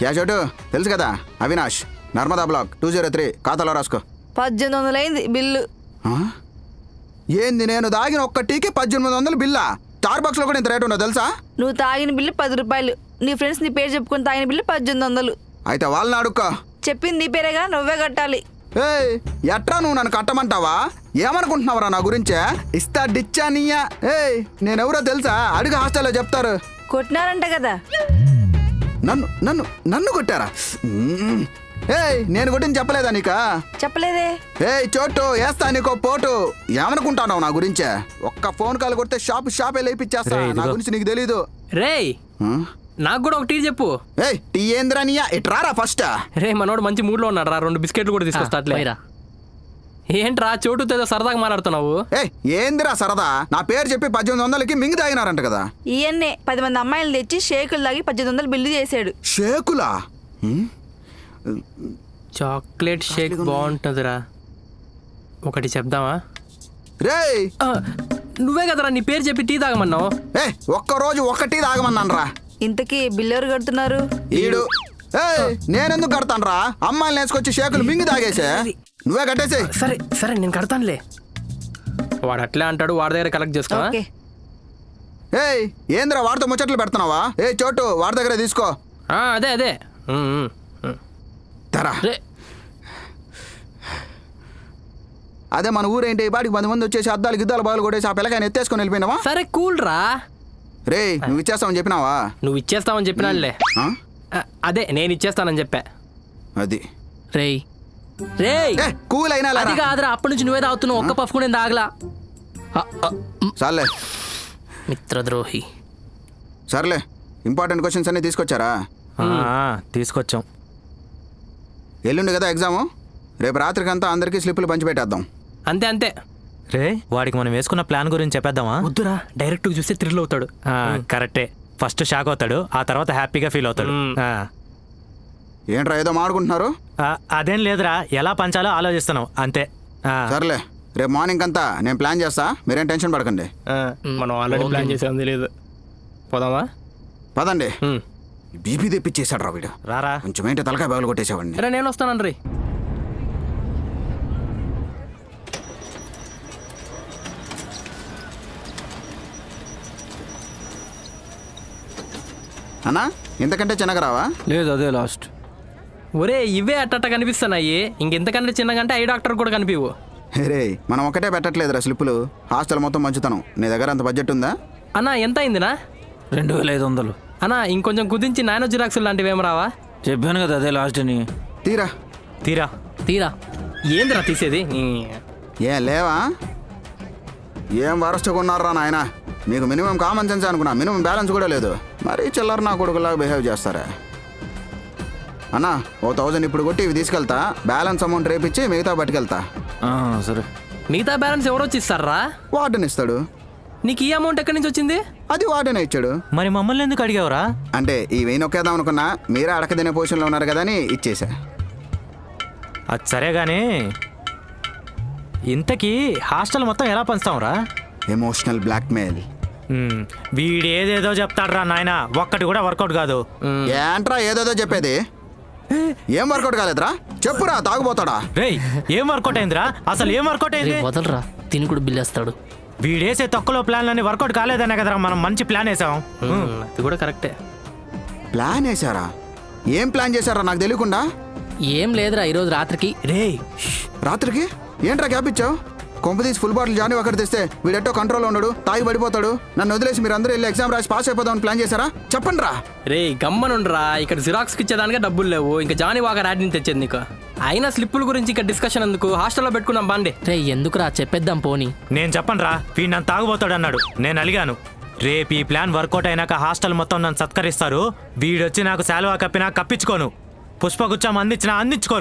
క్యా చోటు తెలుసు కదా, అవినాష్, నర్మదా బ్లాక్ 203, ఖాతాలో రాసుకో. 1800 అయింది బిల్లు. ఆ? ఏంది, నేను దాగిన ఒక్క టీకి 1800 బిల్లా? స్టార్ బాక్స్ లో కూడా ఇంత రేట్ ఉన్నదో తెలుసా? నువ్వు తాగిన బిల్లు 10 రూపాయలు. నీ ఫ్రెండ్స్ నీ పేరు చెప్పుకొని తాగిన బిల్లు 1800. అయితే వాళ్ళని అడుక్కో. చెప్పింది నీ పేరేగా, నువ్వే కట్టాలి. ఏయ్, ఎట్రా నువ్వు నన్ను కట్టమంటావా? ఏమనుకుంటున్నావురా నా గురించే? ఇస్తా డిచ్చా నీయా? ఏయ్, నేనెవరో తెలుసా? అడుగు, హాస్టల్లో చెప్తారు. కొట్టినారంట కదా. నన్ను నన్ను నన్ను కొట్టారా? ఏయ్, నేను కొట్టింది చెప్పలేదా నీకా? చెప్పలేదే. ఏయ్ చోటు, వేస్తా నీకో పోటు. ఏమనుకుంటావు నా గురించే? ఒక్క ఫోన్ కాల్ కొడితే షాపే లేపిచ్చేస్తా. నా గురించి నీకు తెలీదు. రేయ్, నాకు కూడా ఒక టీ చెప్పు. ఏయ్, టీ ఏంద్రా నీయా? ఇట్రారా ఫస్ట్. రే, మనోడు మంచి మూడ్ లో ఉన్నాడు రా. 2 బిస్కెట్లు కూడా తీసుకొస్తా. అట్లే ఏంట్రా చోటుతో ఏదో సరదాగా మాట్లాడుతున్నావు? ఏయ్, ఏందిరా సరదా? నా పేరు చెప్పి 1800కి మింగి తాగినారంట కదా. ఈయన్నే 10 మంది అమ్మాయిలు తెచ్చి షేకులు తాగి 1800 బిల్లు చేసాడు. షేకులా? చాక్లెట్ షేక్ బాగుంటుందిరా, ఒకటి చెప్దామా? రేయ్, నువ్వే కదరా నీ పేరు చెప్పి టీ తాగమన్నావు. ఒక్కరోజు ఒకటి తాగమన్నాను రా. ఇంతకీ బిల్లు ఎవరు కడుతున్నారు? ఈడు. ఏయ్, నేనెందుకు కడతాను రా? అమ్మాయిలు వేసుకొచ్చి షేకులు మింగి తాగేసే. నువ్వే కట్టేసే. సరే సరే, నేను కడతానులే. వాడు అట్లే అంటాడు, వాడి దగ్గర కలెక్ట్ చేసుకోవా? ఓకే. ఏయ్, ఏంద్రా వాడితో ముచ్చట్లు పెడుతున్నావా? ఏ చోటు, వాడి దగ్గర తీసుకో. అదే అదే. తరా. రే, అదే మన ఊరేంటి, ఈ బాడికి 10 మంది వచ్చేసి అద్దాలు గిద్దాలు బాగులు కొట్టేసి ఆ పిల్లకాయని ఎత్తేసుకొని వెళ్ళిపోయినావా? సరే కూల్ రా. రే, నువ్వు ఇచ్చేస్తావని చెప్పినావా? నువ్వు ఇచ్చేస్తావని చెప్పినాలే. ఆ? అదే నేను ఇచ్చేస్తానని చెప్పా. అది రేయ్ రేయ్, కూల్ అయినా అది కాదురా, అప్పటి నుంచి నువ్వే తాగుతున్నావు. ఒక్క పఫ్ కూడా నేను తాగలా. సర్లే మిత్రద్రోహి. సర్లే, ఇంపార్టెంట్ క్వశ్చన్స్ అన్ని తీసుకొచ్చారా? తీసుకొచ్చాం. ఎల్లుండి కదా ఎగ్జాము. రేపు రాత్రికంతా అందరికీ స్లిప్పులు పంచిపెట్టేద్దాం. అంతే అంతే. రే, వాడికి మనం వేసుకున్న ప్లాన్ గురించి చెప్పేద్దామా? వద్దురా, డైరెక్ట్ చూస్తే థ్రిల్ అవుతాడు. కరెక్టే. ఫస్ట్ షాక్ అవుతాడు, ఆ తర్వాత హ్యాపీగా ఫీల్ అవుతాడు. ఏంట్రా ఏదో మాడుకుంటున్నారు? అదేం లేదురా, ఎలా పంచాలో ఆలోచిస్తున్నాం అంతే. సర్లే, రేపు మార్నింగ్ అంతా నేను ప్లాన్ చేస్తా, మీరేం టెన్షన్ పడకండి. మనం ఆల్రెడీ ప్లాన్ చేసాం, తెలియదు. పోదామా? పదండి. బీపీ తెప్పించేశాడు రా వీడు. రారా, కొంచెం ఏంటి తలకాయ బాగులు కొట్టేసేవాడిని. రే, నేను వస్తాను రీ. అన్నా, ఇంతకంటే చిన్నగా రావా? లేదు, అదే లాస్ట్. ఒరే, ఇవే అట్ట కనిపిస్తున్నాయి. ఇంకెంతకంటే చిన్నగంటే ఐ డాక్టర్ కూడా కనిపివు. రే, మనం ఒకటే పెట్టట్లేదురా స్లిప్పులు, హాస్టల్ మొత్తం మంచుతాను. నీ దగ్గర అంత బడ్జెట్ ఉందా? అన్నా, ఎంత అయిందినా? 2500. అన్నా, ఇంకొంచెం కుదించి నానో జిరాక్సులు లాంటివి ఏం రావా? చెప్పాను కదా అదే లాస్ట్ అని. తీరా తీరా తీరా. ఏందిరా తీసేది? ఏం లేవా? ఏం వరస్ట్గా ఉన్నారా నాయన? మీకు మినిమం కామన్ సెన్స్ అనుకున్నా, మినిమం బ్యాలెన్స్ కూడా లేదు. మరీ చిల్లర నా కొడుకులాగా బిహేవ్ చేస్తారా? అన్నా, 1000 ఇప్పుడు కొట్టి ఇవి తీసుకెళ్తా, బ్యాలెన్స్ అమౌంట్ రేపిచ్చి మిగతా పట్టుకెళ్తా. సరే. మిగతా బ్యాలెన్స్ ఎవరు వచ్చి ఇస్తారా? వార్డెన్ ఇస్తాడు. నీకు ఈ అమౌంట్ ఎక్కడి నుంచి వచ్చింది? అది వార్డెన్ ఇచ్చాడు. మరి మమ్మల్ని ఎందుకు అడిగావురా? అంటే ఈ వెయ్యి నొక్కేద్దాం అనుకున్నా, మీరే అడక తినే పొజిషన్లో ఉన్నారు కదా అని ఇచ్చేసా. అది సరే గానీ, ఇంతకీ హాస్టల్ మొత్తం ఎలా పంచుతాంరా? Emotional blackmail. వీడేదేదో చెప్తాడ్రా నాయన, ఒక్కటి కూడా వర్కౌట్ కాదు. ఏంట్రా ఏదేదో చెప్పేది? ఏం వర్కౌట్ కాలేదురా? చెప్పురా, తాగుపోతాడా? రేయ్, ఏం వర్కౌట్ అయిందిరా? అసలు ఏం వర్కౌట్ అయింది? వదలరా, తిని కూడా బిల్లేస్తాడు. వీడేసే తక్కువలో ప్లాన్లన్నీ వర్కౌట్ కాలేదనే కదరా మనం మంచి ప్లాన్ వేసాం. అది కూడా కరెక్టే. ప్లాన్ వేసారా? ఏం ప్లాన్ చేశారా నాకు తెలియకుండా? ఏం లేదురా, ఈరోజు రాత్రికి. రేయ్, రాత్రికి ఏంట్రా గ్యాప్ ఇచ్చావు? కొంపదీసి ఫుల్ బాటిల్ జానీ అక్కడ తెస్తే వీడెట్టో కంట్రోల్లో ఉన్నాడు, తాగి పడిపోతాడు. నన్ను వదిలేసి మీరు అందరూ వెళ్ళి ఎగ్జామ్ రాసి పాస్ అయిపోదామని ప్లాన్ చేశారా? చెప్పండి రా. రే, గమ్మనుండ్రా, ఇక్కడ జిరాక్స్కి ఇచ్చేదానికే డబ్బులు లేవు, ఇంకా జానీ వాకర్ యాడ్ నుంచి తెచ్చేది నీకు. అయినా స్లిప్పుల గురించి ఇక్కడ డిస్కషన్ ఎందుకు, హాస్టల్లో పెట్టుకున్నాం బాండే. రే, ఎందుకురా, చెప్పేద్దాం పోనీ. నేను చెప్పను రా, వీడు నన్ను తాగుపోతాడు అన్నాడు. నేను అలిగాను. రేపు ఈ ప్లాన్ వర్కౌట్ అయినాక హాస్టల్ మొత్తం నన్ను సత్కరిస్తారు. వీడొచ్చి నాకు శాలువా కప్పినా కప్పించుకోను, పుష్పగుచ్చం అందించినా అందించుకోను.